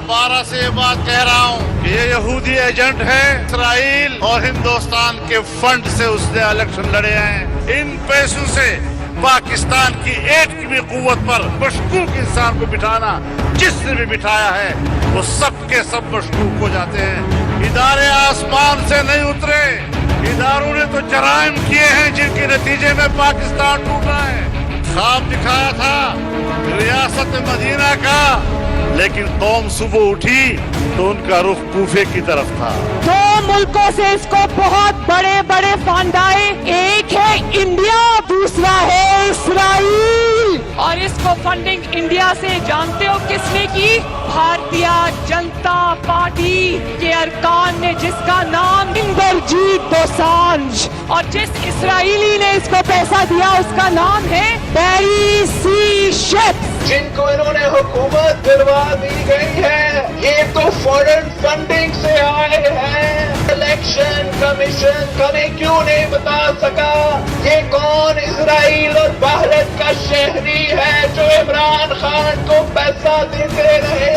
दोबारा से ये बात कह रहा हूँ कि ये यहूदी एजेंट है, इसराइल और हिंदुस्तान के फंड से उसने इलेक्शन लड़े हैं। इन पैसों से पाकिस्तान की एक की भी कुव्वत पर मशकूक इंसान को बिठाना, जिसने भी बिठाया है वो सब के सब मशकूक हो जाते हैं। इदारे आसमान से नहीं उतरे, इदारों ने तो जराइम किए हैं जिनके नतीजे में पाकिस्तान टूटा है। ख्वाब दिखाया था रियासत मदीना का, लेकिन कौम सुबह उठी तो उनका रुख कूफे की तरफ था। दो मुल्कों से इसको बहुत बड़े बड़े फंड आए, एक है इंडिया, दूसरा है इसराइल, और इसको फंडिंग इंडिया से जानते हो किसने की? भारतीय जनता पार्टी के अरकान ने, जिसका नाम इंदरजीत दोसांझ, और जिस इसराइली ने इसको पैसा दिया उसका नाम है बैरी सी शेफ, जिनको इन्होंने हुकूमत दिलवा दी गई है। ये तो फॉरेन फंडिंग से आए हैं। इलेक्शन कमीशन हमें क्यों नहीं बता सका ये कौन इसराइल और भारत का शहरी है जो इमरान खान को पैसा देते रहे।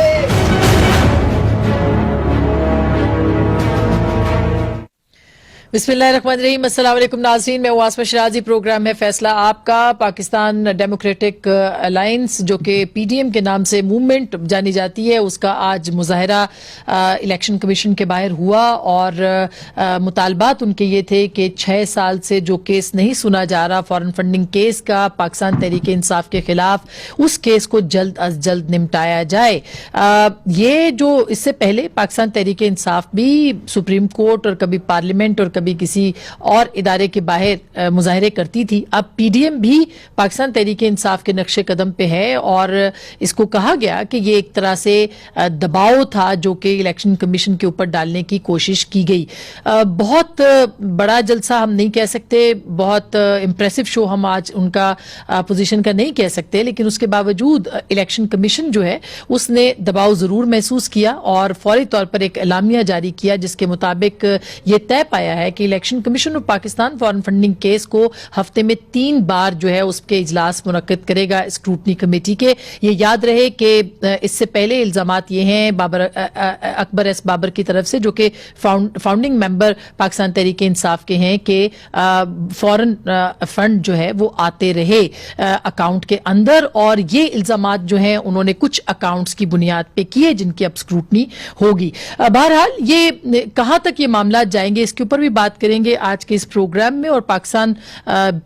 बिस्मिल्लाहिर्रहमानिर्रहीम, अस्सलाम वालेकुम नाज़रीन, मैं वास्मा शिराजी। प्रोग्राम है फैसला आपका। पाकिस्तान डेमोक्रेटिक अलायंस जो कि पीडीएम के नाम से मूवमेंट जानी जाती है, उसका आज मुजाहरा इलेक्शन कमीशन के बाहर हुआ और मुतालबात उनके ये थे कि 6 साल से जो केस नहीं सुना जा रहा फॉरेन फंडिंग केस का पाकिस्तान तहरीक इंसाफ के खिलाफ, उस केस को जल्द अज जल्द निपटाया जाए। ये जो इससे पहले पाकिस्तान तहरीक इंसाफ भी सुप्रीम कोर्ट और कभी पार्लियामेंट और कभी किसी और इदारे के बाहर मुजाहरे करती थी। अब पीडीएम भी पाकिस्तान तहरीक इंसाफ के नक्शे कदम पे है और इसको कहा गया कि ये एक तरह से दबाव था जो कि इलेक्शन कमीशन के ऊपर डालने की कोशिश की गई। बहुत बड़ा जलसा हम नहीं कह सकते, बहुत इंप्रेसिव शो हम आज उनका पोजीशन का नहीं कह सकते, लेकिन उसके बावजूद इलेक्शन कमीशन जो है उसने दबाव जरूर महसूस किया और फौरी तौर पर एक एलामिया जारी किया जिसके मुताबिक ये तय पाया है कि election commission of Pakistan foreign funding case को हफ्ते में 3 बार जो है उसके इजलास मुनक्किद करेगा स्क्रूटनी कमेटी के। ये याद रहे कि इससे पहले इल्जामात ये हैं अकबर एस बाबर की तरफ से, जो कि फाउंडिंग मेंबर पाकिस्तान तहरीक इंसाफ के हैं, कि फॉरेन फंड जो है वो आते रहे अकाउंट के अंदर, और ये इल्जामात जो हैं उन्होंने कुछ अकाउंट्स की बुनियाद पे किए जिनकी अब स्क्रूटनी होगी। बहरहाल ये कहां तक ये मामला जाएंगे इसके ऊपर भी बात करेंगे आज के इस प्रोग्राम में। और पाकिस्तान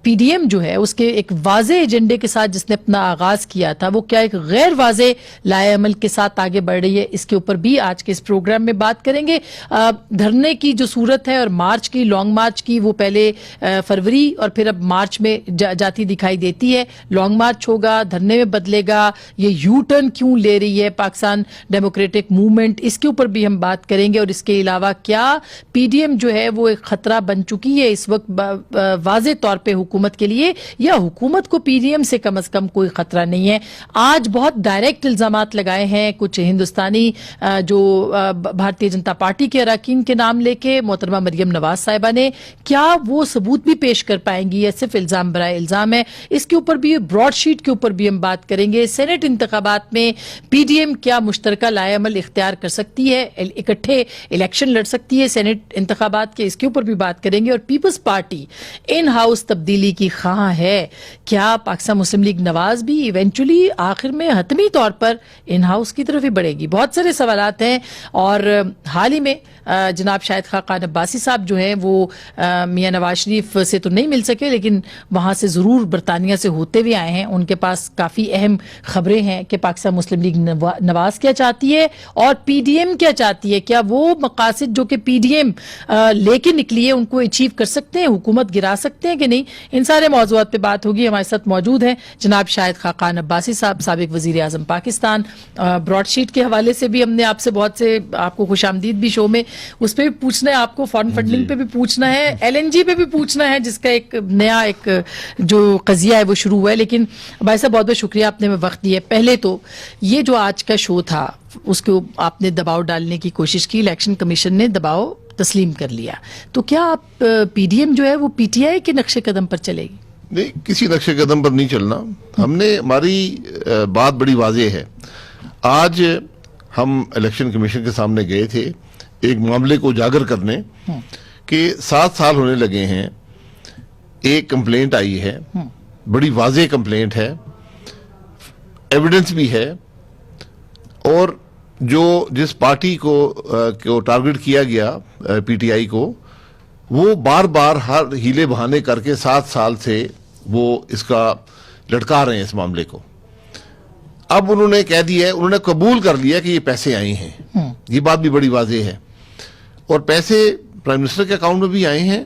पीडीएम जो है उसके एक वाजे एजेंडे के साथ जिसने अपना आगाज किया था, वो क्या एक गैर वाजे लाए अमल के साथ आगे बढ़ रही है, इसके ऊपर भी आज के इस प्रोग्राम में बात करेंगे। धरने की जो सूरत है और मार्च की, लॉन्ग मार्च की, वो पहले फरवरी और फिर अब मार्च में जाती दिखाई देती है। लॉन्ग मार्च होगा, धरने में बदलेगा, ये यू टर्न क्यों ले रही है पाकिस्तान डेमोक्रेटिक मूवमेंट, इसके ऊपर भी हम बात करेंगे। और इसके अलावा क्या पीडीएम जो है वो एक खतरा बन चुकी है इस वक्त वाज़े तौर पे हुकूमत के लिए, या हुकूमत को पीडीएम से कम कोई खतरा नहीं है। आज बहुत डायरेक्ट इल्जामात लगाए हैं कुछ हिंदुस्तानी जो भारतीय जनता पार्टी के अरकान के नाम लेके मोहतरमा मरियम नवाज साहिबा ने, क्या वो सबूत भी पेश कर पाएंगी या सिर्फ इल्जाम बराए इल्जाम है, इसके ऊपर भी, ब्रॉडशीट के ऊपर भी हम बात करेंगे। सेनेट इंतखाबात में पीडीएम क्या मुश्तरका लाएअमल इख्तियार कर सकती है, इकट्ठे इलेक्शन लड़ सकती है सेनेट इंतखाबात के, इसके ऊपर भी बात करेंगे। और पीपल्स पार्टी इन हाउस तब्दीली की ख्वाह है, क्या पाकिस्तान मुस्लिम लीग नवाज भी इवेंचुअली आखिर में हतमी तौर पर इन हाउस की तरफ ही बढ़ेगी? बहुत सारे सवालात हैं। और हाल ही में जनाब शाहिद खान अब्बासी साहब जो हैं वो मियां नवाज शरीफ से तो नहीं मिल सके, लेकिन वहां से जरूर बरतानिया से होते हुए आए हैं। उनके पास काफी अहम खबरें हैं कि पाकिस्तान मुस्लिम लीग नवाज क्या चाहती है और पीडीएम क्या चाहती है। क्या वो मकासद जो कि पीडीएम लेके निकली है उनको अचीव कर सकते हैं, हुकूमत गिरा सकते हैं कि नहीं? इन सारे मौजूद पे बात होगी। हमारे साथ मौजूद हैं जनाब शाहिद खान अब्बासी साहब, साबिक वजीर आजम पाकिस्तान। ब्रॉडशीट के हवाले से भी हमने आपसे बहुत से, आपको खुशामदीद भी शो में, उस पर भी पूछना है आपको, फॉरेन फंडिंग पे भी पूछना है, एलएनजी पे भी पूछना है जिसका एक नया एक जो कजिया है वो शुरू हुआ है। लेकिन भाई साहब बहुत बहुत शुक्रिया, आपने हमें वक्त दिया। पहले तो ये जो आज का शो था उसको आपने दबाव डालने की कोशिश की, इलेक्शन कमीशन ने दबाव तस्लीम कर लिया, तो क्या आप पीडीएम जो है वो पीटीआई के नक्शे कदम पर चलेगी? नहीं, किसी नक्शे कदम पर नहीं चलना। हमने, हमारी बात बड़ी वाज़ेह है। आज ہم الیکشن کمیشن کے سامنے گئے تھے ایک معاملے کو اجاگر کرنے کہ 7 سال ہونے لگے ہیں، ایک کمپلینٹ آئی ہے، بڑی واضح کمپلینٹ ہے، ایویڈنس بھی ہے، اور جس پارٹی کو ٹارگٹ کیا گیا پی ٹی آئی کو، وہ بار بار ہر ہیلے بہانے کر کے 7 سال سے وہ اس کا لٹکا رہے ہیں اس معاملے کو۔ اب انہوں نے کہہ دیا ہے، انہوں نے قبول کر لیا کہ یہ پیسے آئے ہیں، یہ بات بھی بڑی واضح ہے، اور پیسے پرائم منسٹر کے اکاؤنٹ میں بھی آئے ہیں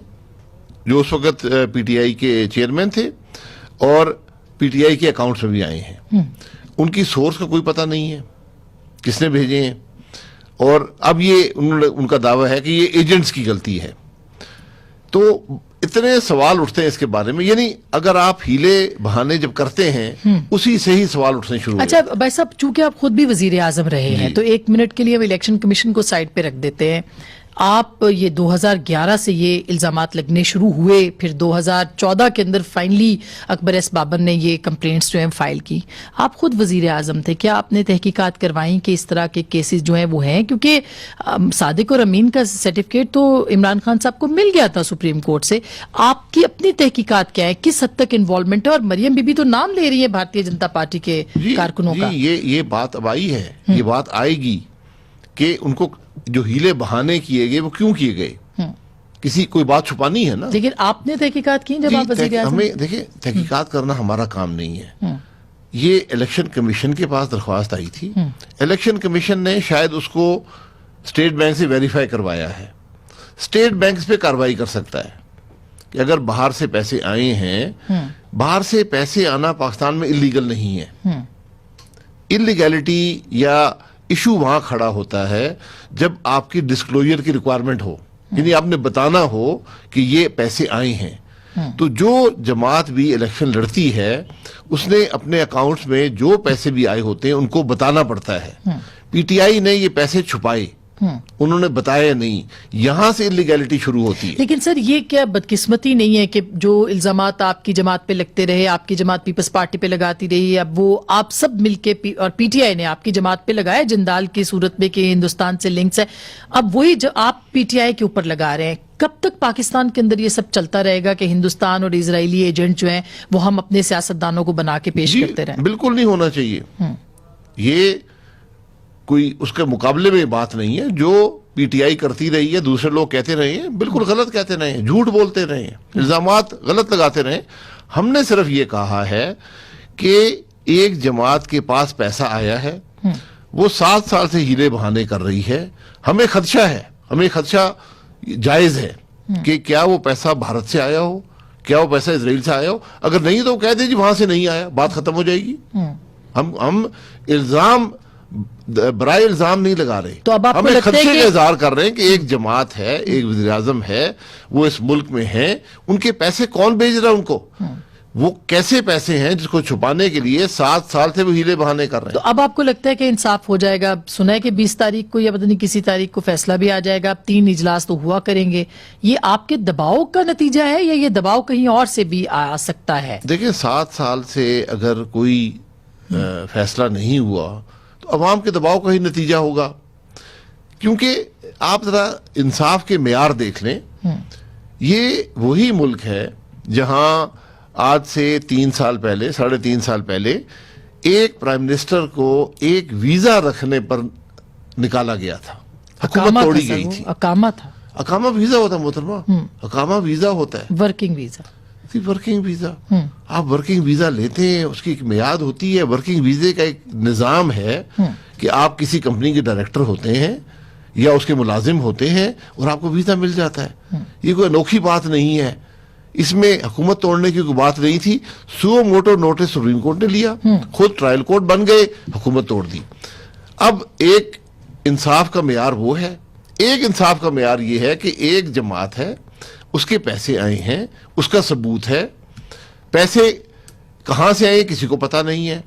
جو اس وقت پی ٹی آئی کے چیئرمین تھے، اور پی ٹی آئی کے اکاؤنٹس میں بھی آئے ہیں۔ ان کی سورس کا کوئی پتہ نہیں ہے، کس نے بھیجے ہیں، اور اب یہ ان کا دعویٰ ہے کہ یہ ایجنٹس کی غلطی ہے۔ تو اتنے سوال اٹھتے ہیں اس کے بارے میں، یعنی اگر آپ ہیلے بہانے جب کرتے ہیں اسی سے ہی سوال اٹھنے شروع ہو اچھا بھائی صاحب، چونکہ آپ خود بھی وزیر اعظم رہے ہیں تو 1 منٹ کے لیے ہم الیکشن کمیشن کو سائڈ پہ رکھ دیتے ہیں۔ آپ یہ 2011 سے یہ الزامات لگنے شروع ہوئے، پھر 2014 کے اندر فائنلی اکبر ایس بابر نے یہ کمپلینٹس جو ہیں فائل کی۔ آپ خود وزیر اعظم تھے، کیا آپ نے تحقیقات کروائیں کہ اس طرح کے کیسز جو ہیں وہ ہیں؟ کیونکہ صادق اور امین کا سرٹیفکیٹ تو عمران خان صاحب کو مل گیا تھا سپریم کورٹ سے، آپ کی اپنی تحقیقات کیا ہے؟ کس حد تک انوالومنٹ ہے؟ اور مریم بی بی تو نام لے رہی ہے بھارتیہ جنتا پارٹی کے کارکنوں کا۔ یہ بات اب آئی ہے، یہ بات آئے گی کہ ان کو جو ہیلے بہانے کیے گئے وہ کیوں کیے گئے، کسی کوئی بات چھپانی ہے نا۔ لیکن آپ نے تحقیقات کی جب آپ وزیر اعظم؟ ہمیں دیکھیں، تحقیقات کرنا ہمارا کام نہیں ہے، یہ الیکشن کمیشن کے پاس درخواست آئی تھی، الیکشن کمیشن نے شاید اس کو اسٹیٹ بینک سے ویریفائی کروایا ہے۔ اسٹیٹ بینک اس پہ کارروائی کر سکتا ہے کہ اگر باہر سے پیسے آئے ہیں، باہر سے پیسے آنا پاکستان میں اللیگل نہیں ہے۔ اللیگیلٹی یا ایشو وہاں کھڑا ہوتا ہے جب آپ کی ڈسکلوجر کی ریکوائرمنٹ ہو، یعنی آپ نے بتانا ہو کہ یہ پیسے آئے ہیں۔ تو جو جماعت بھی الیکشن لڑتی ہے اس نے اپنے اکاؤنٹس میں جو پیسے بھی آئے ہوتے ہیں ان کو بتانا پڑتا ہے۔ پی ٹی آئی نے یہ پیسے چھپائے، انہوں نے بتایا نہیں، یہاں سے اللیگیلٹی شروع ہوتی ہے۔ لیکن سر یہ کیا بدقسمتی نہیں ہے کہ جو الزامات آپ کی جماعت پہ لگتے رہے، آپ کی جماعت پیپلز پارٹی پہ لگاتی رہی، اب وہ آپ سب مل کے اور پی ٹی آئی نے آپ کی جماعت پہ لگایا جندال کی صورت میں کہ ہندوستان سے لنکس ہے، اب وہی جو آپ پی ٹی آئی کے اوپر لگا رہے ہیں، کب تک پاکستان کے اندر یہ سب چلتا رہے گا کہ ہندوستان اور اسرائیلی ایجنٹ جو ہیں وہ ہم اپنے سیاستدانوں کو بنا کے پیش کرتے رہیں؟ بالکل نہیں ہونا چاہیے، یہ کوئی اس کے مقابلے میں بات نہیں ہے۔ جو پی ٹی آئی کرتی رہی ہے، دوسرے لوگ کہتے رہے ہیں، بالکل غلط کہتے رہے ہیں، جھوٹ بولتے رہے ہیں، الزامات غلط لگاتے رہے ہیں۔ ہم نے صرف یہ کہا ہے کہ ایک جماعت کے پاس پیسہ آیا ہے، وہ 7 سال سے ہیلے بہانے کر رہی ہے، ہمیں خدشہ ہے، ہمیں خدشہ جائز ہے کہ کیا وہ پیسہ بھارت سے آیا ہو، کیا وہ پیسہ اسرائیل سے آیا ہو۔ اگر نہیں تو کہہ دیں جی وہاں سے نہیں آیا، بات ختم ہو جائے گی۔ ہم الزام برائے الزام نہیں لگا رہے، تو اب آپ کو ہمیں لگتا ہے خدشے کہ کا اظہار کر رہے ہیں کہ ایک جماعت ہے، ایک وزیر اعظم ہے، وہ اس ملک میں ہیں، ان کے پیسے کون بھیج رہا ہے ان کو، وہ کیسے پیسے ہیں جس کو چھپانے کے لیے 7 سال سے وہ ہیلے بہانے کر رہے ہیں۔ تو اب آپ کو لگتا ہے کہ انصاف ہو جائے گا؟ سنا ہے کہ 20 تاریخ کو یا پتہ نہیں کسی تاریخ کو فیصلہ بھی آ جائے گا، اب 3 اجلاس تو ہوا کریں گے، یہ آپ کے دباؤ کا نتیجہ ہے یا یہ دباؤ کہیں اور سے بھی آ سکتا ہے؟ دیکھیں 7 سال سے اگر کوئی فیصلہ نہیں ہوا تو عوام کے دباؤ کا ہی نتیجہ ہوگا، کیونکہ آپ ذرا انصاف کے معیار دیکھ لیں، یہ وہی ملک ہے جہاں آج سے 3 سال پہلے، 3.5 سال پہلے ایک پرائم منسٹر کو ایک ویزا رکھنے پر نکالا گیا تھا، حکومت توڑی گئی تھی۔ اقامہ تھا، اقامہ ویزا ہوتا ہے محترمہ، اقامہ ویزا ہوتا ہے، ورکنگ ویزا۔ ورکنگ ویزا، آپ ورکنگ ویزا لیتے ہیں، اس کی ایک میعاد ہوتی ہے۔ ورکنگ ویزے کا ایک نظام ہے کہ آپ کسی کمپنی کے ڈائریکٹر ہوتے ہیں یا اس کے ملازم ہوتے ہیں اور آپ کو ویزا مل جاتا ہے، یہ کوئی انوکھی بات نہیں ہے، اس میں حکومت توڑنے کی کوئی بات نہیں تھی۔ Suo motu notice Supreme Court نے لیا، خود ٹرائل کورٹ بن گئے، حکومت توڑ دی۔ اب ایک انصاف کا معیار وہ ہے، ایک انصاف کا معیار یہ ہے کہ ایک جماعت ہے، اس کے پیسے آئے ہیں، اس کا ثبوت ہے، پیسے کہاں سے آئے کسی کو پتہ نہیں ہے،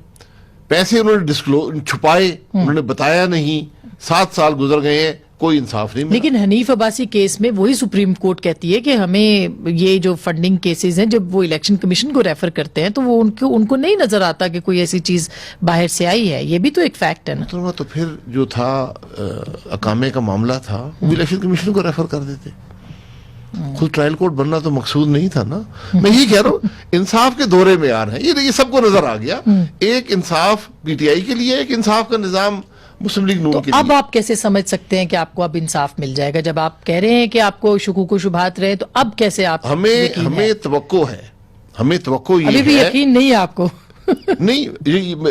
پیسے انہوں نے چھپائے، انہوں نے بتایا نہیں، 7 سال گزر گئے ہیں، कोई इंसाफ नहीं मिला। लेकिन हनीफ अब्बासी केस में वही सुप्रीम कोर्ट कहती है कि हमें ये जो फंडिंग केसेस हैं, जब वो इलेक्शन कमीशन को रेफर करते हैं तो वो उनको नहीं नजर आता कि कोई ऐसी चीज बाहर से आई है। ये भी तो एक फैक्ट है ना। तो फिर जो था अकामे का मामला था वो इलेक्शन कमीशन को रेफर कर देते। खुद ट्रायल कोर्ट बनना तो मकसूद नहीं था ना। मैं यही कह रहा हूँ, इंसाफ के दौरे में आ रहे हैं, ये सबको नजर आ गया। एक इंसाफ पीटीआई के लिए, एक इंसाफ का निजाम मुस्लिम लीग नून तो के अब लिए। आप कैसे समझ सकते हैं कि आपको अब इंसाफ मिल जाएगा? जब आप कह रहे हैं कि आपको शुकूक शुबहात रहे, तो अब कैसे आप हमें तवक्को है, हमें तवक्को ये अभी भी है। यकीन नहीं है आपको? नहीं,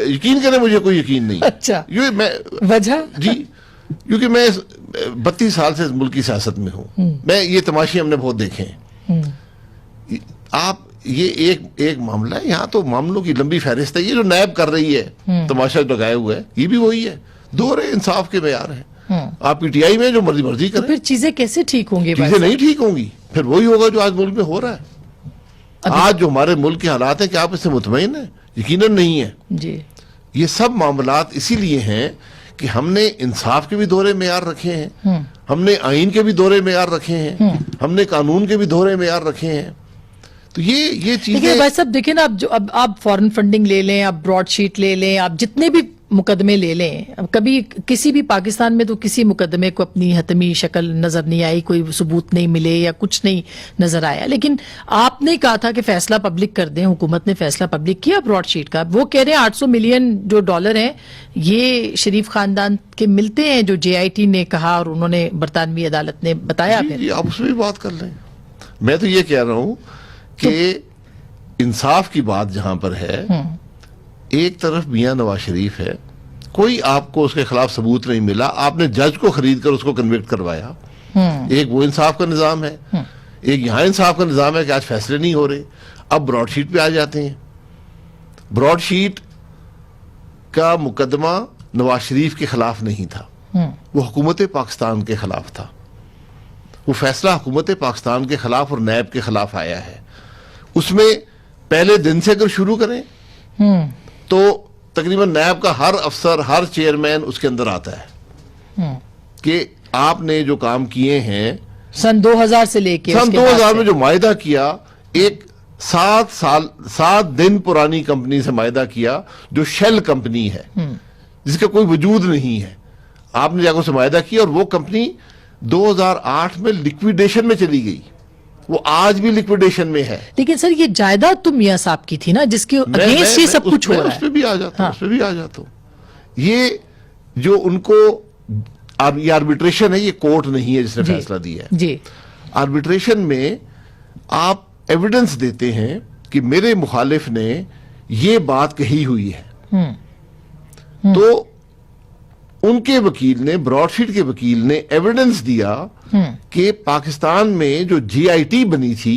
यकीन करें, मुझे कोई यकीन नहीं। अच्छा, ये मैं वजह जी, क्योंकि मैं 32 साल से मुल्क की सियासत में हूँ, मैं ये तमाशे हमने बहुत देखे हैं। आप ये एक मामला है, यहाँ तो मामलों की लंबी फहरिस्त है। ये जो नैब कर रही है, तमाशा लगाया हुआ है, ये भी वही है। दोहरे इंसाफ के मेयार हैं। आप पीटीआई में जो मर्जी तो करें, फिर चीजें कैसे ठीक होंगी? चीजें नहीं ठीक होंगी। फिर वही होगा जो आज मुल्क में हो रहा है। आज जो हमारे मुल्क के हालात हैं, क्या आप इससे मुतमईन हैं? यकीनन नहीं है जी। ये सब मामलात इसीलिए हैं कि हमने इंसाफ के भी दोहरे मेयार रखे हैं, हमने आइन के भी दोहरे मेयार रखे हैं, हमने कानून के भी दोहरे मेयार रखे हैं। तो ये चीजें। लेकिन भाई साहब देखिए ना, अब आप फॉरेन फंडिंग ले लें, आप ब्रॉडशीट ले लें, आप जितने भी मुकदमे ले लें, अब कभी किसी भी पाकिस्तान में तो किसी मुकदमे को अपनी हतमी शक्ल नजर नहीं आई, कोई सबूत नहीं मिले या कुछ नहीं नजर आया। लेकिन आपने कहा था कि फैसला पब्लिक कर दें, हुकूमत ने फैसला पब्लिक किया ब्रॉडशीट का। वो कह रहे हैं 800 मिलियन जो डॉलर हैं ये शरीफ खानदान के मिलते हैं, जो JIT ने कहा और उन्होंने बरतानवी अदालत ने बताया। फिर आप उसमें भी बात कर लें। मैं तो ये कह रहा हूं कि इंसाफ की बात जहां पर है, एक तरफ मियां नवाज शरीफ है, कोई आपको उसके खिलाफ सबूत नहीं मिला, आपने जज को खरीद कर उसको कन्विक्ट करवाया। एक वो इंसाफ का निजाम है, एक यहां इंसाफ का निजाम है कि आज फैसले नहीं हो रहे। अब ब्रॉडशीट पे आ जाते हैं। ब्रॉडशीट का मुकदमा नवाज शरीफ के खिलाफ नहीं था, वो हुकूमत पाकिस्तान के खिलाफ था। वो फैसला हुकूमत पाकिस्तान के खिलाफ और नैब के खिलाफ आया है। उसमें पहले दिन से अगर शुरू करें तो तकरीबन नैब का हर अफसर, हर चेयरमैन उसके अंदर आता है कि आपने जो काम किए हैं सन 2000 से लेके सन 2000 में जो मायदा किया, एक 7 दिन पुरानी कंपनी से मायदा किया जो शेल कंपनी है, जिसका कोई वजूद नहीं है। आपने जाकर उससे मायदा किया और वो कंपनी 2008 में लिक्विडेशन में चली गई। वो आज भी लिक्विडेशन में है। लेकिन सर ये जायदाद तो मियां साहब की थी ना, जिसके अगेंस्ट ही सब कुछ हो रहा है। उस पे भी आ जाता हूं, उस पे भी आ जाता हूं। ये जो उनको ये आर्बिट्रेशन है, ये कोर्ट नहीं है जिसने फैसला दिया है जी। आर्बिट्रेशन में आप एविडेंस देते हैं कि मेरे मुखालिफ ने ये बात कही हुई है, तो उनके वकील ने, ब्रॉडशीट के वकील ने एविडेंस दिया कि पाकिस्तान में जो GIT बनी थी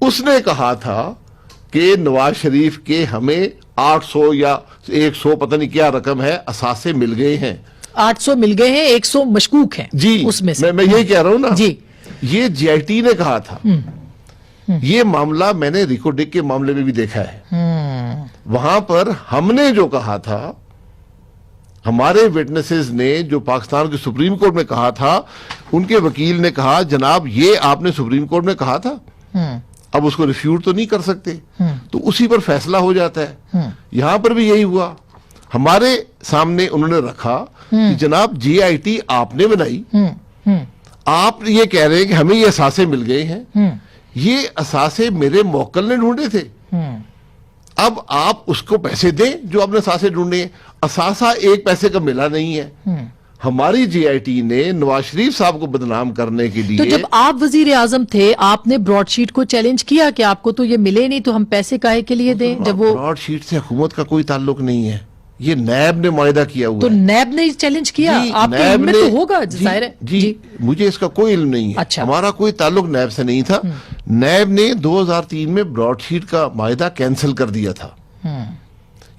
उसने कहा था कि नवाज शरीफ के हमें 800 या 100 पता नहीं क्या रकम है असासे मिल गए हैं। 800 मिल गए हैं, 100 मशकूक हैं जी। उसमें से। मैं यही कह रहा हूं ना जी। ये GIT ने कहा था। ये मामला मैंने रिको डिक के मामले में भी देखा है। वहां पर हमने जो कहा था, हमारे विटनेसेस ने जो पाकिस्तान के सुप्रीम कोर्ट में कहा था, उनके वकील ने कहा जनाब ये आपने सुप्रीम कोर्ट में कहा था, अब उसको रिफ्यूट तो नहीं कर सकते, तो उसी पर फैसला हो जाता है। यहां पर भी यही हुआ। हमारे सामने उन्होंने रखा कि जनाब GIT आपने बनाई, आप ये कह रहे हैं कि हमें ये असासे मिल गए हैं, ये असासे मेरे मौक्कल ने ढूंढे थे, अब आप उसको पैसे दें जो आपने असासे ढूंढे। असासा एक पैसे का मिला नहीं है। हमारी GIT ने नवाज शरीफ साहब को बदनाम करने के लिए। तो जब आप वजीर आजम थे, आपने ब्रॉडशीट को चैलेंज किया कि आपको तो ये मिले नहीं, तो हम पैसे काहे के लिए दें? जब वो ब्रॉडशीट से हुकूमत का कोई ताल्लुक नहीं है, ये नैब ने मायदा किया हुआ तो है। नैब ने चैलेंज किया, आपके इल्म में तो होगा जाहिर है। जी, मुझे इसका कोई इल्म नहीं है। अच्छा। हमारा कोई ताल्लुक नैब से नहीं था। नैब ने 2003 में ब्रॉडशीट का मायदा कैंसिल कर दिया था।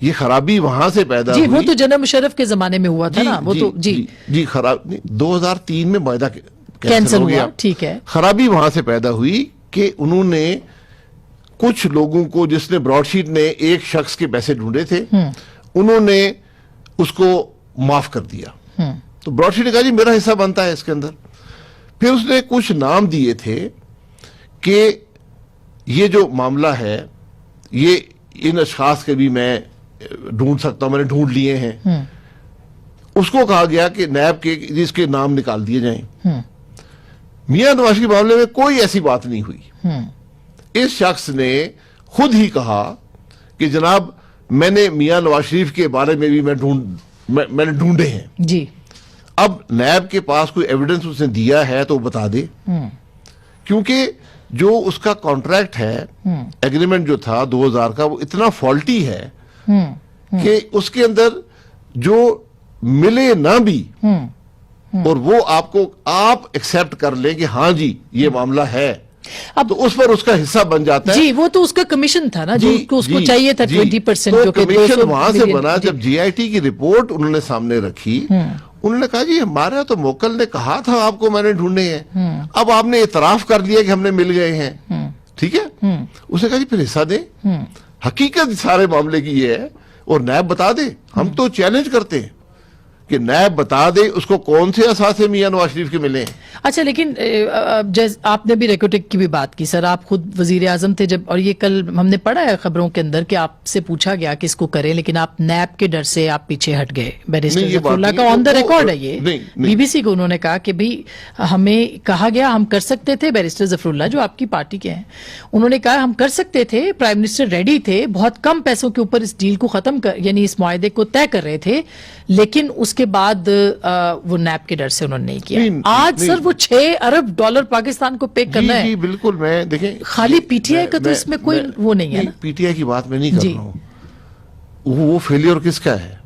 ये खराबी वहां से पैदा हुई। वो तो जनरल मुशर्रफ के जमाने में हुआ था ना, वो तो जी खराब 2003 में मायदा कैंसिल हो गया। ठीक है। खराबी वहां से पैदा हुई कि उन्होंने कुछ लोगों को, जिसने ब्रॉडशीट ने एक शख्स के पैसे ढूंढे थे, उन्होंने उसको माफ कर दिया। तो ब्रॉडशीट ने कहा जी मेरा हिस्सा बनता है इसके अंदर। फिर उसने कुछ नाम दिए थे कि ये जो मामला है ये इन अशखास के भी मैं ढूंढ सकता हूं, मैंने ढूंढ लिए हैं। उसको कहा गया कि नैब के इसके नाम निकाल दिए जाएं। मियां नवाज शरीफ के मामले में कोई ऐसी बात नहीं हुई। इस शख्स ने खुद ही कहा कि जनाब मैंने मियां नवाज शरीफ के बारे में भी मैंने ढूंढे हैं जी। अब नैब के पास कोई एविडेंस उसने दिया है तो बता दे, क्योंकि जो उसका कॉन्ट्रैक्ट है, एग्रीमेंट जो था 2000 का, वो इतना फॉल्टी है कि उसके अंदर जो मिले ना भी और वो आप एक्सेप्ट कर ले कि हाँ जी ये मामला है, अब तो उस पर उसका हिस्सा बन जाता है। जी, वो तो उसका कमीशन था ना, जो उसको चाहिए था 20%, तो जो कि कमीशन वहां से बना जब जीआईटी की रिपोर्ट उन्होंने सामने रखी। उन्होंने कहा जी हमारा तो मोकल ने कहा था आपको मैंने ढूंढे हैं, अब आपने इतराफ कर लिया कि हमने मिल गए हैं, ठीक है। उसने कहा जी फिर हिस्सा दे। हकीकत सारे मामले की ये है और नैब बता दे। हम तो चैलेंज करते हैं कि नैब बता दे उसको कौन से असासे मियां नवाज शरीफ के मिले हैं। अच्छा, लेकिन आपने भी रेकोटेक की भी बात की सर, आप खुद वजीर आजम थे जब, और ये कल हमने पढ़ा है खबरों के अंदर कि आपसे पूछा गया कि इसको करें, लेकिन आप नैब के डर से आप पीछे हट गए। बैरिस्टर जफरुल्लाह का ऑन द रिकॉर्ड है ये, बीबीसी को उन्होंने कहा कि भाई हमें कहा गया हम कर सकते थे। बैरिस्टर जफरुल्लाह जो आपकी पार्टी के हैं, उन्होंने कहा हम कर सकते थे, प्राइम मिनिस्टर रेडी थे, बहुत कम पैसों के ऊपर इस डील को खत्म कर, यानी इस मुआहदे को तय कर रहे थे, लेकिन उसके बाद वो नैब के डर से उन्होंने नहीं किया। आज सर वो $6 अरब पाकिस्तान को पे करना है। जी बिल्कुल, मैं देखें खाली पीटीआई का तो इसमें कोई वो नहीं है ना। पीटीआई की बात मैं नहीं कर रहा हूं। वो फेलियर किसका है?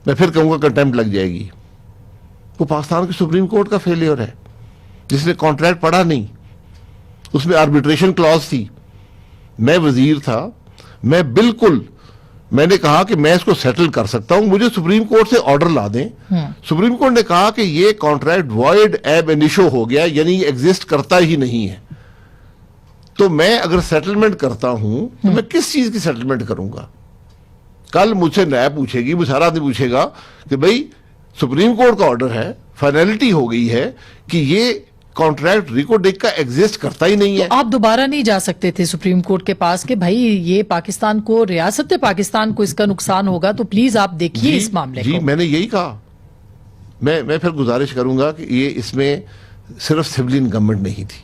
मैं फिर कहूंगा कंटेम्प्ट लग जाएगी। वो पाकिस्तान के सुप्रीम कोर्ट का फेलियर है, जिसने कॉन्ट्रैक्ट पढ़ा नहीं, उसमें आर्बिट्रेशन क्लॉज थी। मैं वजीर था, मैंने कहा कि मैं इसको सेटल कर सकता हूं, मुझे सुप्रीम कोर्ट से ऑर्डर ला दें। सुप्रीम कोर्ट ने कहा कि ये कॉन्ट्रैक्ट वॉइड एब इनिशो हो गया, यानी एग्जिस्ट करता ही नहीं है। तो मैं अगर सेटलमेंट करता हूं तो मैं किस चीज की सेटलमेंट करूंगा? कल मुझसे नैब पूछेगी, मुझे हर आदमी पूछेगा कि भाई सुप्रीम कोर्ट का ऑर्डर है, फाइनलिटी हो गई है कि ये कॉन्ट्रैक्ट रिकोडेक का एग्जिस्ट करता ही नहीं है। तो आप दोबारा नहीं जा सकते थे सुप्रीम कोर्ट के पास कि भाई ये पाकिस्तान को, रियासत पाकिस्तान को इसका नुकसान होगा, तो प्लीज आप देखिए इस मामले को। मैंने यही कहा। मैं फिर गुजारिश करूंगा कि ये इसमें सिर्फ सिविलियन गवर्नमेंट नहीं थी,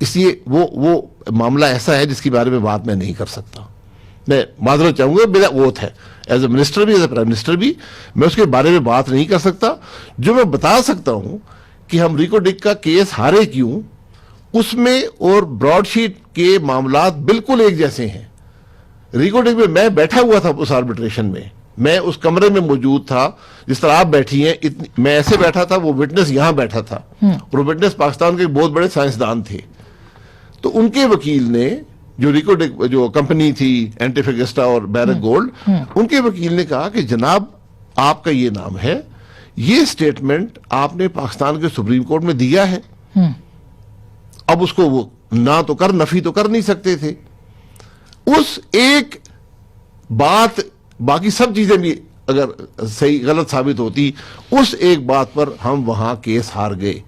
इसलिए वो मामला ऐसा है जिसके बारे में बात मैं नहीं कर सकता। मैं माजरत चाहूंगा, मेरा वोट है एज ए मिनिस्टर भी, एज ए प्राइम मिनिस्टर भी, मैं उसके बारे में बात नहीं कर सकता। जो मैं बता सकता हूं कि हम रिकोडेक का केस हारे क्यों, उसमें और ब्रॉडशीट के मामलात बिल्कुल एक जैसे हैं। रिकोडेक में मैं बैठा हुआ था उस आर्बिट्रेशन में, मैं उस कमरे में मौजूद था जिस तरह आप बैठी हैं, मैं ऐसे बैठा था, वो विटनेस यहां बैठा था, और विटनेस पाकिस्तान के बहुत बड़े साइंसदान थे। तो उनके वकील ने, जो रिकोडेक जो कंपनी थी एंटीफेगस्टा और बैरक गोल्ड, उनके वकील ने कहा कि जनाब आपका ये नाम है, ये स्टेटमेंट आपने पाकिस्तान के सुप्रीम कोर्ट में दिया है, अब उसको वो ना तो कर, नफी तो कर नहीं सकते थे। उस एक बात, बाकी सब चीजें भी अगर सही गलत साबित होती, उस एक बात पर हम वहां केस हार गए।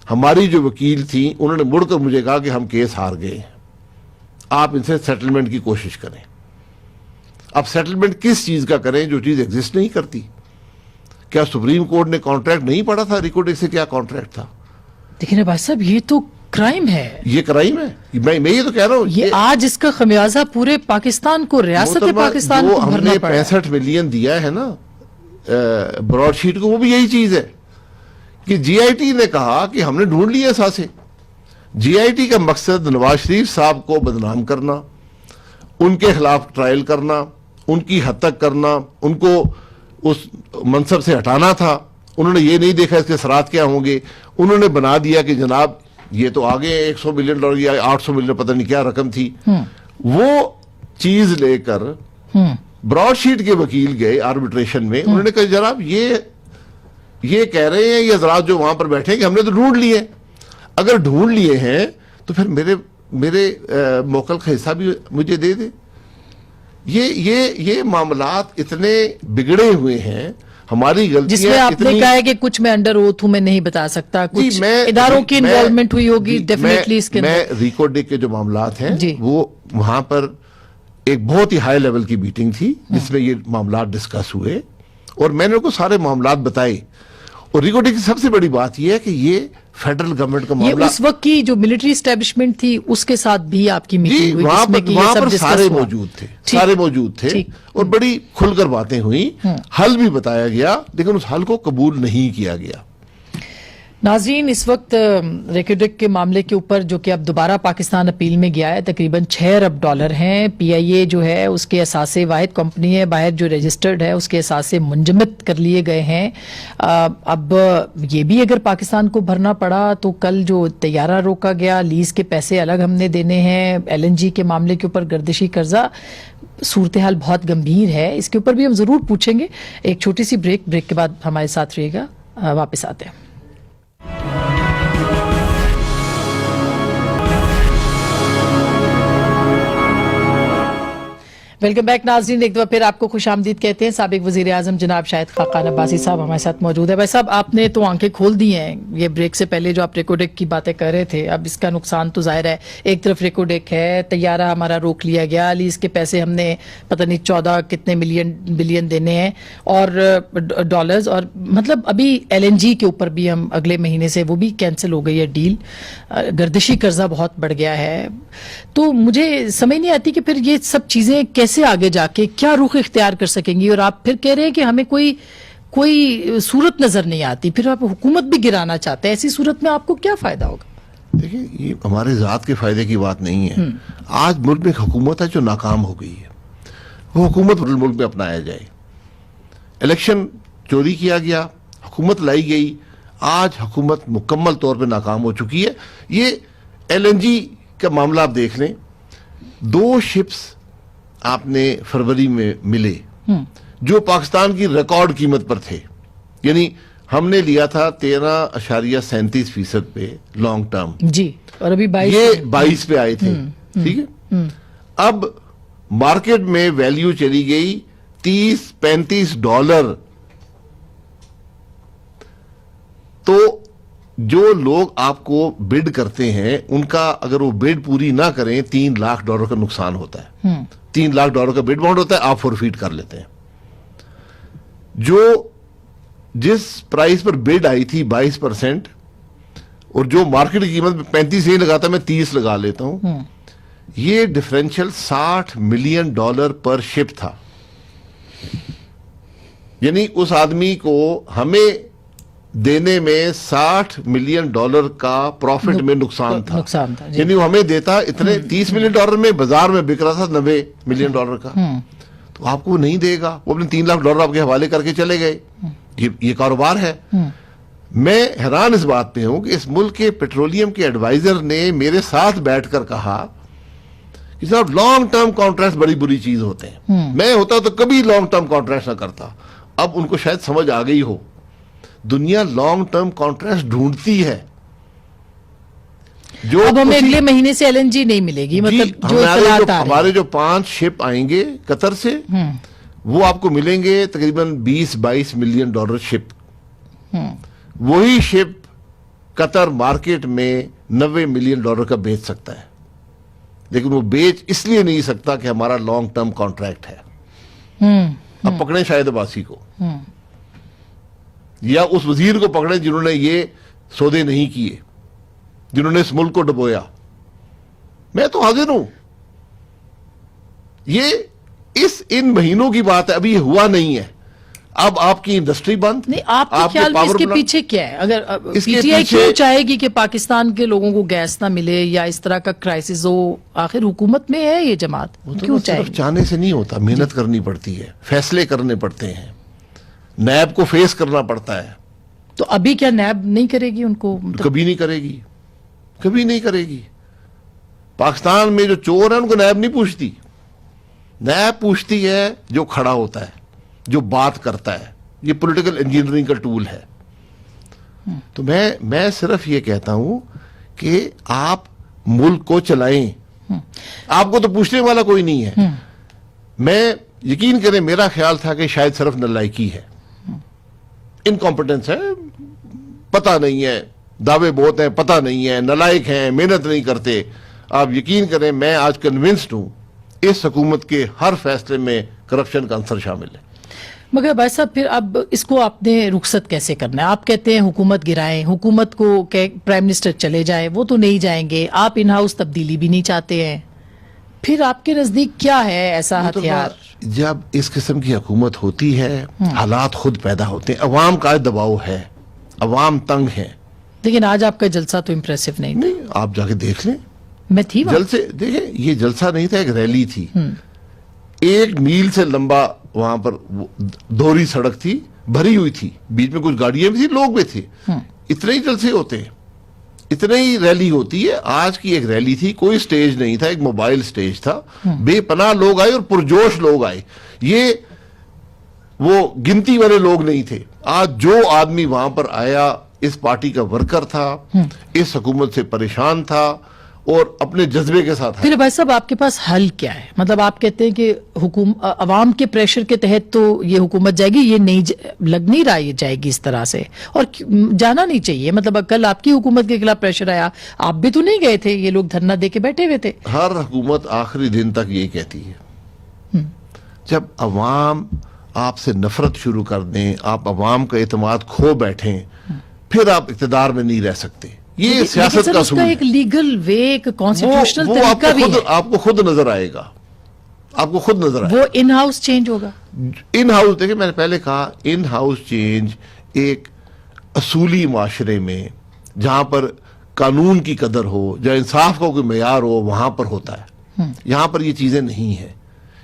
हमारी जो वकील थी उन्होंने मुड़कर मुझे कहा कि हम केस हार गए, आप इनसे सेटलमेंट की कोशिश करें। अब सेटलमेंट किस चीज का करें जो चीज एग्जिस्ट नहीं करती? क्या सुप्रीम कोर्ट ने कॉन्ट्रैक्ट नहीं पढ़ा था? रिकोडेक से क्या कॉन्ट्रैक्ट था? लेकिन भाई साहब ये तो क्राइम है। ये क्राइम है, मैं ये तो कह रहा हूं। ये आज इसका खमियाजा पूरे पाकिस्तान को, रियासत पाकिस्तान को भरना पड़ा। 65 मिलियन दिया है ना ब्रॉडशीट को, वो भी यही चीज है कि जीआईटी ने कहा कि हमने ढूंढ लिया सासे। जीआईटी का मकसद नवाज शरीफ साहब को बदनाम करना, उनके खिलाफ ट्रायल करना, उनकी हद तक करना, उनको उस मनसब से हटाना था। उन्होंने ये नहीं देखा इसके असरात क्या होंगे, उन्होंने बना दिया कि जनाब ये तो आगे $100 मिलियन या 800 मिलियन, पता नहीं क्या रकम थी। वो चीज लेकर ब्रॉडशीट के वकील गए आर्बिट्रेशन में, उन्होंने कहा जनाब ये कह रहे हैं ये हजरात जो वहां पर बैठे कि हमने तो ढूंढ लिए। अगर ढूंढ लिए हैं तो फिर मेरे मोकल का हिस्सा भी मुझे दे दे। ये मामलात इतने बिगड़े हुए हैं, हमारी गलतियां जिसमें आपने इतनी- कहा है कि कुछ मैं अंडर ओथ हूं, मैं नहीं बता सकता, जी, कुछ इदारों की इन्वॉल्वमेंट हुई होगी जी, डेफिनेटली इसके अंदर। मैं रिकॉर्ड के जो मामलात हैं जी। वो वहां पर एक बहुत ही हाई लेवल की मीटिंग थी जिसमें ये मामलात डिस्कस हुए और मैंने उनको सारे मामलात बताए। और रिकॉर्डिंग की सबसे बड़ी बात यह है कि ये फेडरल गवर्नमेंट का ये मामला, उस वक्त की जो मिलिट्री एस्टेब्लिशमेंट थी उसके साथ भी आपकी जी मीटिंग हुई वहां जिसमें पर कि ये वहां सब पर डिस्कस सारे हुआ? मौजूद थे, ठीक। सारे मौजूद थे ठीक। और बड़ी खुलकर बातें हुई, हल भी बताया गया, लेकिन उस हल को कबूल नहीं किया गया। नाज़रीन, इस वक्त रेकोडेक के मामले के ऊपर जो कि अब दोबारा पाकिस्तान अपील में गया है, तकरीबन 6 अरब डॉलर हैं। पीआईए जो है उसके असासे वाहिद कंपनी है बाहर जो रजिस्टर्ड है, उसके असासे मुंजमद कर लिए गए हैं। अब ये भी अगर पाकिस्तान को भरना पड़ा तो कल जो तैयारा रोका गया, लीज के पैसे अलग हमने देने हैं, LNG के मामले के ऊपर गर्दिशी कर्जा, सूरत हाल बहुत गंभीर है। इसके ऊपर भी हम जरूर पूछेंगे। एक छोटी सी ब्रेक के बाद हमारे साथ रहिएगा, वापस आते हैं। वेलकम बैक नाज़रीन, एक दफा फिर आपको खुशामदीद कहते हैं। साबिक वजीर आजम जनाब शाहिद खाकान अब्बासी साहब हमारे साथ मौजूद है। भाई साहब, आपने तो आंखें खोल दी हैं ये ब्रेक से पहले जो आप रेकोडेक की बातें कर रहे थे। अब इसका नुकसान तो जाहिर है, एक तरफ रेकोडेक है, तैयारा हमारा रोक लिया गया, लीज के पैसे हमने पता नहीं 14 कितने बिलियन देने हैं और डॉलर्स, और मतलब अभी LNG के ऊपर भी हम अगले महीने से वो भी कैंसिल हो गई है डील। गर्दिशी कर्जा बहुत बढ़ गया है। तो मुझे समझ नहीं आती कि फिर ये सब चीजें कैसे आगे जाके क्या रुख इख्तियार कर सकेंगी। और आप फिर कह रहे हैं कि हमें कोई सूरत नजर नहीं आती, फिर आप हुकूमत भी गिराना चाहते हैं। ऐसी सूरत में आपको क्या फायदा होगा? देखिए, ये हमारे जात के फायदे की बात नहीं है। आज मुल्क में एक हुकूमत है जो नाकाम हो गई है, वो हुकूमत मुल्क में अपनाया जाए। इलेक्शन चोरी किया गया, हुकूमत लाई गई, आज हुकूमत मुकम्मल तौर पे नाकाम हो चुकी है। ये LNG का मामला आप देख लें, 2 शिप्स आपने फरवरी में मिले जो पाकिस्तान की रिकॉर्ड कीमत पर थे, यानी हमने लिया था 13.37% पे लॉन्ग टर्म जी, और अभी 22 ये 22 पे आए थे। ठीक है, अब मार्केट में वैल्यू चली गई $30-35। तो जो लोग आपको बिड करते हैं उनका अगर वो बिड पूरी ना करें, $3 लाख का नुकसान होता है। $3 लाख का बिड बाउंड होता है, आप फॉरफीट कर लेते हैं। जो जिस प्राइस पर बिड आई थी 22% और जो मार्केट की कीमत में 35 नहीं लगाता, मैं 30 लगा लेता हूं, ये डिफरेंशियल $60 मिलियन पर शिप था। यानी उस आदमी को हमें देने में $60 मिलियन का प्रॉफिट में नुकसान था। जी। यानी वो हमें देता इतने $30 मिलियन में, बाजार में बिक रहा था $90 मिलियन का, तो आपको वो नहीं देगा। वो अपने $3 लाख आपके हवाले करके चले गए। ये कारोबार है। मैं हैरान इस बात पे हूं कि इस मुल्क के पेट्रोलियम के एडवाइजर ने मेरे साथ बैठकर कहा कि साहब लॉन्ग टर्म कॉन्ट्रैक्ट बड़ी बुरी चीज होते हैं। मैं होता तो कभी लॉन्ग टर्म कॉन्ट्रैक्ट ना करता। अब उनको शायद समझ आ गई हो, दुनिया लॉन्ग टर्म कॉन्ट्रैक्ट ढूंढती है। जो अब हमें अगले महीने से LNG नहीं मिलेगी, मतलब जो इत्तलात आ रही हमारे जो 5 शिप आएंगे कतर से, वो आपको मिलेंगे तकरीबन $20-22 मिलियन शिप। वही शिप कतर मार्केट में $90 मिलियन का बेच सकता है, लेकिन वो बेच इसलिए नहीं सकता कि हमारा लॉन्ग टर्म कॉन्ट्रैक्ट है। अब पकड़े शाहिद अब्बासी को या उस वजीर को पकड़े जिन्होंने ये सौदे नहीं किए, जिन्होंने इस मुल्क को डुबोया। मैं तो हाजिर हूं। ये इन महीनों की बात है, अभी ये हुआ नहीं है। अब आपकी इंडस्ट्री बंद नहीं, आपके ख्याल में इसके पीछे क्या है? अगर PTI क्यों चाहेगी कि पाकिस्तान के लोगों को गैस ना मिले या इस तरह का क्राइसिस हो? आखिर हुकूमत में है ये जमात, क्यों चाहेगी? चाहने से नहीं होता, मेहनत करनी पड़ती है, फैसले करने पड़ते हैं, नैब को फेस करना पड़ता है। तो अभी क्या नैब नहीं करेगी उनको? कभी नहीं करेगी, कभी नहीं करेगी। पाकिस्तान में जो चोर है उनको नैब नहीं पूछती। नैब पूछती है जो खड़ा होता है, जो बात करता है। ये पॉलिटिकल इंजीनियरिंग का टूल है। तो मैं सिर्फ ये कहता हूं कि आप मुल्क को चलाएं, आपको तो पूछने वाला कोई नहीं है। मैं यकीन करें, मेरा ख्याल था कि शायद सिर्फ नालायकी है, इनकॉम्पिटेंस है, पता नहीं है, दावे बहुत हैं, पता नहीं है, नलायक हैं, मेहनत नहीं करते। आप यकीन करें, मैं आज कन्विंस्ड हूं इस हुकूमत के हर फैसले में करप्शन का अंसर शामिल है। मगर भाई साहब, फिर अब इसको आपने रुखसत कैसे करना है? आप कहते हैं हुकूमत गिराएं, हुकूमत को प्राइम मिनिस्टर चले जाए, वो तो नहीं जाएंगे। आप इन हाउस तब्दीली भी नहीं चाहते हैं, फिर आपके नजदीक क्या है ऐसा हथियार? जब इस किस्म की हुकूमत होती है, हालात खुद पैदा होते हैं, अवाम का दबाव है, अवाम तंग है। लेकिन आज आपका जलसा तो इम्प्रेसिव नहीं था। नहीं, आप जाके देख लें, मैं थी वहाँ। जलसे देखें, ये जलसा नहीं था, एक रैली थी। 1 मील से लंबा वहां पर दोहरी सड़क थी, भरी हुई थी, बीच में कुछ गाड़ियां भी थी, लोग भी थे। इतने ही जलसे होते हैं, इतने ही रैली होती है। आज की एक रैली थी, कोई स्टेज नहीं था, एक मोबाइल स्टेज था। बेपनाह लोग आए और पुरजोश लोग आए। ये वो गिनती वाले लोग नहीं थे। आज जो आदमी वहां पर आया, इस पार्टी का वर्कर था, इस हुकूमत से परेशान था और अपने जज्बे के साथ। फिर भाई साहब, आपके पास हल क्या है? मतलब आप कहते हैं कि अवाम के प्रेशर के तहत तो ये हुकूमत जाएगी, ये नहीं लग नहीं रहा ये जाएगी इस तरह से, और जाना नहीं चाहिए। मतलब कल आपकी हुकूमत के खिलाफ प्रेशर आया, आप भी तो नहीं गए थे, ये लोग धरना दे के बैठे हुए थे। हर हुकूमत आखिरी दिन तक ये कहती है। जब अवाम आपसे नफरत शुरू कर दें, आप अवाम का एतमाद खो बैठें, फिर आप इक़्तिदार में नहीं रह सकते। ये सियासत का असूल है। एक लीगल वे, एक कॉन्स्टिट्यूशनल तरीका भी है। आपको खुद नजर आएगा, आपको खुद नजर आएगा। वो इन हाउस चेंज होगा। इन हाउस, देखिए मैंने पहले कहा, इन हाउस चेंज एक असूली माशरे में, जहां पर कानून की कदर हो, जहां इंसाफ का कोई मेयार हो, वहां पर होता है। यहां पर ये चीजें नहीं है।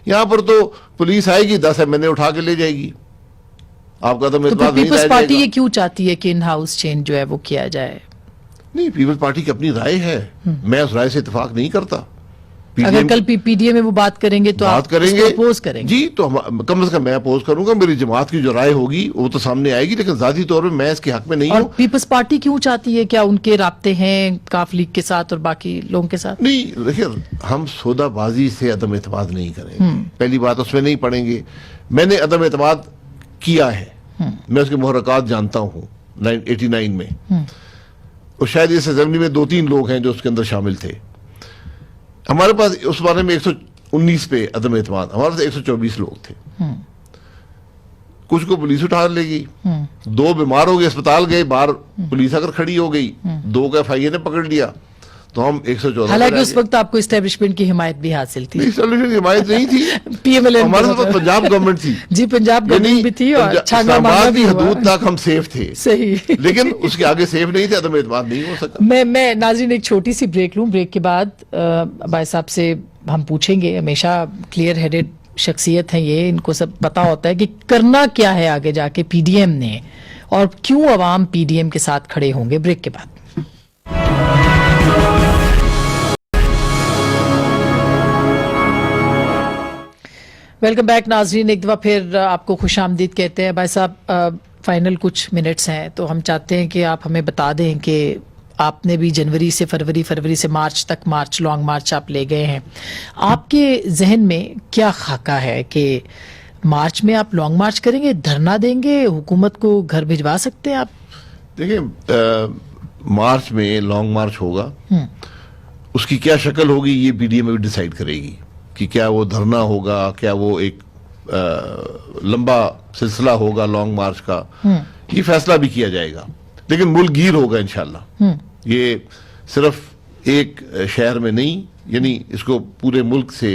यहां पर तो पुलिस आएगी, 10 MNA उठा के ले जाएगी, आपका तो पीपल्स पार्टी ये क्यों चाहती है कि इन हाउस चेंज जो है वो किया जाए? नहीं, पीपल्स पार्टी की अपनी राय है, मैं उस राय से इत्तेफाक नहीं करता। अगर कल पीडीएम में वो बात करेंगे तो बात आप करेंगे, अपोज करेंगे? जी, तो कम से कम मैं अपोज करूंगा। मेरी जमात की जो राय होगी वो तो सामने आएगी, लेकिन जाती तौर पे मैं इसके हक में नहीं हूं। पीपल्स पार्टी क्यों चाहती है? क्या उनके राब्ते हैं काफ लीग के साथ और बाकी लोगों के साथ? नहीं, देखिए, हम सौदाबाजी से अदम एतमाद नहीं करेंगे। पहली बात, उसमें नहीं पड़ेंगे। मैंने अदम एतमाद किया है, मैं उसके मुहर्रकात जानता हूँ 89 में, और शायद इस असेंबली में 2-3 लोग हैं जो उसके अंदर शामिल थे। हमारे पास उस बारे में 119 पे अदम एतमाद, हमारे पास 124 लोग थे। कुछ को पुलिस उठा लेगी, 2 बीमार हो गए, अस्पताल गए, बाहर पुलिस आकर खड़ी हो गई, 2 का FIA ने पकड़ लिया, तो हम 114। हालांकि उस वक्त आपको एस्टेब्लिशमेंट की हिमायत भी हासिल थी। एस्टेब्लिशमेंट की हिमायत नहीं थी, PMLN हमारे साथ पंजाब गवर्नमेंट थी। जी, पंजाब गवर्नमेंट भी थी और छांगा मांगा भी हुआ। हदूद तक हम सेफ थे, सही। लेकिन उसके आगे सेफ नहीं थे, अदम एतमाद नहीं हो सका। मैं नाज़रीन एक छोटी सी ब्रेक लूं। ब्रेक के बाद भाई साहब से हम पूछेंगे, हमेशा क्लियर हेडेड शख्सियत हैं ये, इनको सब पता होता है कि करना क्या है आगे जाके PDM ने, और क्यों अवाम PDM के साथ खड़े होंगे। ब्रेक के बाद वेलकम बैक नाजरीन। एक दफ़ा फिर आपको खुश आमदीद कहते हैं। भाई साहब, फाइनल कुछ मिनट्स हैं, तो हम चाहते हैं कि आप हमें बता दें कि आपने भी जनवरी से फरवरी, फरवरी से मार्च तक, लॉन्ग मार्च आप ले गए हैं। आपके जहन में क्या खाका है कि मार्च में आप लॉन्ग मार्च करेंगे, धरना देंगे, हुकूमत को घर भिजवा सकते हैं आप? देखिए, मार्च में लॉन्ग मार्च होगा, उसकी क्या शक्ल होगी ये PDM में डिसाइड करेगी कि क्या वो धरना होगा, क्या वो एक लंबा सिलसिला होगा लॉन्ग मार्च का, ये फैसला भी किया जाएगा। लेकिन मुल्क गिर होगा इंशाल्लाह। ये सिर्फ एक शहर में नहीं, यानी इसको पूरे मुल्क से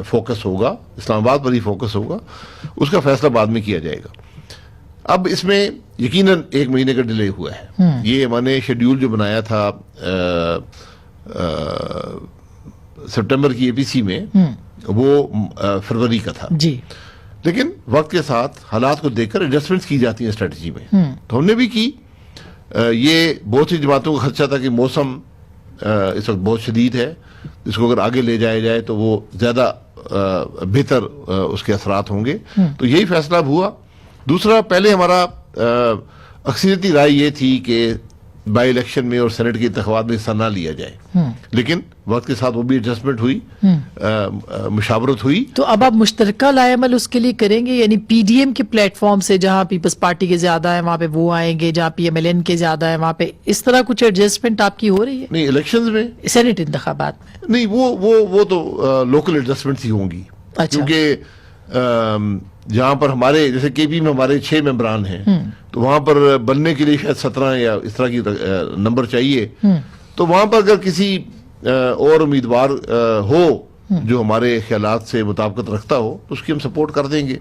फोकस होगा, इस्लामाबाद पर ही फोकस होगा, उसका फैसला बाद में किया जाएगा। अब इसमें यकीनन 1 महीने का डिले हुआ है। ये मैंने शेड्यूल जो बनाया था सितंबर की APC में, वो फरवरी का था जी। लेकिन वक्त के साथ हालात को देखकर एडजस्टमेंट्स की जाती हैं स्ट्रेटजी में, तो हमने भी की। ये बहुत सी जमातों का खदशा था कि मौसम इस वक्त बहुत शदीद है, इसको अगर आगे ले जाया जाए तो वो ज्यादा बेहतर उसके असरात होंगे, तो यही फैसला हुआ। दूसरा, पहले हमारा अक्सरियती राय ये थी कि बाई इलेक्शन में और सेनेट के इंतखाबात में हिस्सा ना लिया जाए, लेकिन वक्त के साथ वो भी एडजस्टमेंट हुई, मुशावरत हुई। तो अब आप मुश्तरका लाएमल उसके लिए करेंगे, यानी पीडीएम के प्लेटफॉर्म से जहां पीपल्स पार्टी के ज्यादा है वहां पे वो आएंगे, जहां पीएमएलएन के ज्यादा है वहां पे, इस तरह कुछ एडजस्टमेंट आपकी हो रही है? नहीं, इलेक्शंस में सेनेट इंतखाबात में नहीं, वो तो लोकल एडजस्टमेंट ही होंगी। अच्छा। क्योंकि जहां पर हमारे जैसे केपी में हमारे 6 मेंबरान हैं, तो वहां पर बनने के लिए शायद 17 या इस तरह की नंबर चाहिए। तो वहां पर अगर किसी और उम्मीदवार हो जो हमारे ख्यालात से मुताबिकत रखता हो तो उसकी हम सपोर्ट कर देंगे।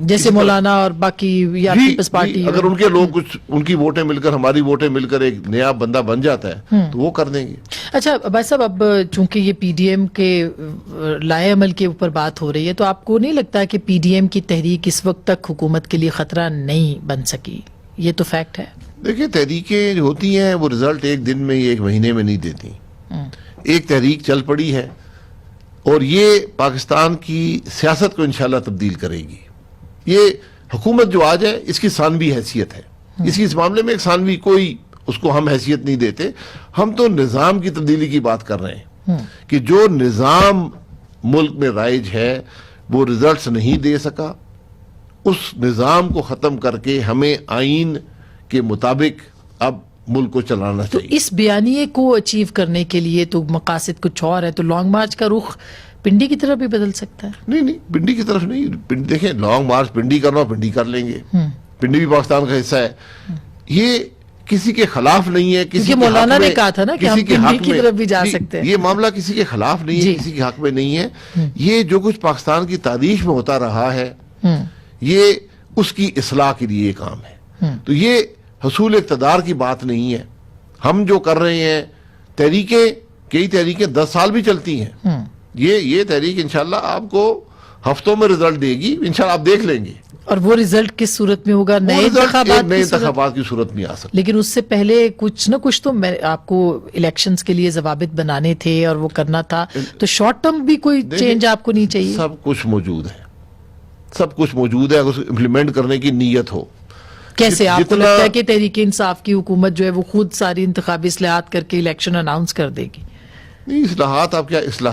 जैसे मौलाना और बाकी या पीपल्स पार्टी, अगर उनके लोग कुछ, उनकी वोटें मिलकर हमारी वोटें मिलकर एक नया बंदा बन जाता है तो वो कर देंगे। अच्छा भाई साहब, अब चूंकि ये पीडीएम के लाए अमल के ऊपर बात हो रही है, तो आपको नहीं लगता कि पीडीएम की तहरीक इस वक्त तक हुकूमत के लिए खतरा नहीं बन सकी? ये तो फैक्ट है। देखिए, तहरीकें जो होती हैं वो रिजल्ट एक दिन में, एक महीने में नहीं देती। एक तहरीक चल पड़ी है और ये पाकिस्तान की सियासत को इंशाल्लाह तब्दील करेगी। ये हुकूमत जो आज है इसकी सानवी हैसियत है, इसकी इस मामले में एक सानवी कोई उसको हम हैसियत नहीं देते। हम तो निज़ाम की तब्दीली की बात कर रहे हैं कि जो निज़ाम मुल्क में राइज है वो रिजल्ट्स नहीं दे सका, उस निज़ाम को ख़त्म करके हमें आइन के मुताबिक अब मुल्क को चलाना तो चाहिए। इस बयानिए को अचीव करने के लिए तो मकासद कुछ और है, तो लॉन्ग मार्च का रुख पिंडी की तरफ भी बदल सकता है? नहीं, पिंडी की तरफ नहीं। देखें, लॉन्ग मार्च पिंडी करना, पिंडी कर लेंगे। पिंडी भी पाकिस्तान का हिस्सा है। ये किसी के खिलाफ नहीं है। किसी क्योंकि के मौलाना हक ने में, कहा था ना कि हम किसी के पिंडी हक की में तरफ भी जा नहीं, सकते हैं। ये मामला किसी के खिलाफ नहीं जी। है, किसी के हक में नहीं है। ये जो कुछ पाकिस्तान की तारीख में होता रहा है ये उसकी इस्लाह के लिए काम है। तो ये हसूल इक़्तिदार की बात नहीं है। हम जो कर रहे हैं, कई तहरीकें 10 साल भी चलती हैं। ये तहरीक इंशाल्लाह आपको हफ्तों में रिजल्ट देगी, इंशाल्लाह आप देख लेंगे। और वो रिजल्ट किस सूरत में होगा? नए इंतखाबात की सूरत में आ सकता। लेकिन उससे पहले कुछ ना कुछ तो आपको इलेक्शंस के लिए ज़वाबित बनाने थे और वो करना था, तो शॉर्ट टर्म भी कोई चेंज आपको नहीं चाहिए? सब कुछ मौजूद है, सब कुछ मौजूद है। अगर इम्प्लीमेंट करने की नीयत हो। कैसे आपको लगता है कि तहरीक इंसाफ की हुकूमत जो है वो खुद सारी इंतखाबी इस्लाहात करके इलेक्शन अनाउंस कर देगी? नहीं, इस्लाहात आप क्या इस्लाह